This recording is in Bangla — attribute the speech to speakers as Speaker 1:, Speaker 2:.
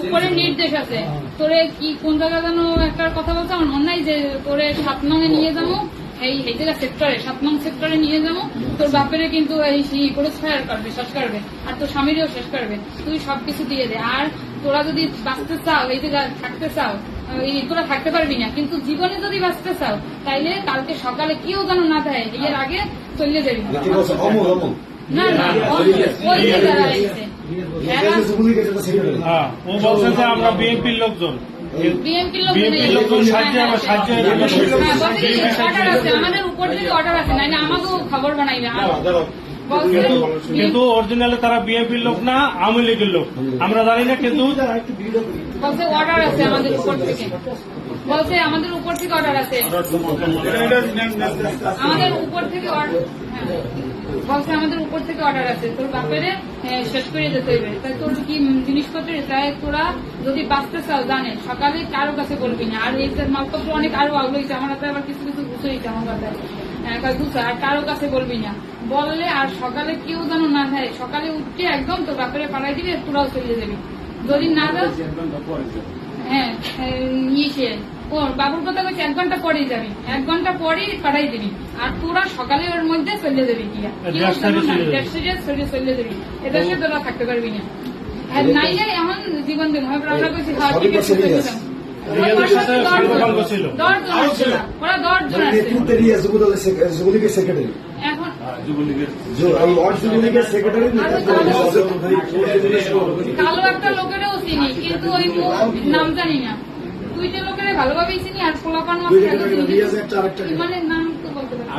Speaker 1: উপরে নির্দেশ আছে তোরে কি কোন জায়গা যেন একটা কথা বলছে আমার মনে নাই যে তোরে 7 নং এ নিয়ে যাবো এই জায়গা সেক্টরে 7 নং সেক্টরে নিয়ে যাবো তোর বাপেরে কিন্তু এই করে ফায়ার করবে শেষ করবে আর তোর স্বামীরও শেষ করবে তুই সবকিছু দিয়ে দে আর তোরা যদি বাঁচতে চাও এই জায়গা থাকতে চাও তোরা থাকতে পারবি না কিন্তু জীবনে যদি বাঁচতে চাও তাইলে কালকে সকালে কেউ যেন না দেয় এর আগে চলে যাবি না না
Speaker 2: ও বলছে যে আমরা বিএনপির লোকজন
Speaker 1: আমাদের উপর থেকে অর্ডার আছে না আমাকেও খবর বানাইবে
Speaker 2: কিন্তু অরিজিনালে তারা বিএনপির লোক না আওয়ামী লীগের লোক আমরা জানি না কিন্তু
Speaker 1: বলছে অর্ডার আছে আমাদের উপর থেকে বলছে আমাদের উপর থেকে অর্ডার আছে আমাদের উপর থেকে বলছে আমাদের উপর থেকে অর্ডার আছে তোর বাপেরে শেষ করে যেতে হইবে তাই তোর কি জিনিসপত্র তাই তোরা যদি বাঁচতে চাও জানে সকালে কারো কাছে বলবি না আর এই মালপত্র অনেক আরো আগুলো হয়েছে আমার হাতে আবার কিছু কিছু গুছো হয়েছে আমার কাছে গুছা আর কারো কাছে বলবি না বললে আর সকালে কেউ যেন না দেয় সকালে উঠে একদম তোর বাপেরে পাঠাই দিবি তোরাও চলে যাবি যদি না যাও হ্যাঁ ইয়ে বাবুর কথা বলছি 1 ঘন্টা পরেই যাবি 1 ঘন্টা পরেই পাঠাই দিবি আর তোরা সকালে ওর মধ্যে চলে যাবি গিয়া চলে যাবি এটা সে তোরা থাকতে পারবি না নাইলে এমন জীবন দিন হয় আমরা বলছি ওরা 10 জন আছে এখন কালো একটা লোকেরও চিনি কিন্তু ওই নাম জানি না 2টা লোকের ভালোভাবেই চিনি আর পোলাপান মানে নাম তো বলতে পারি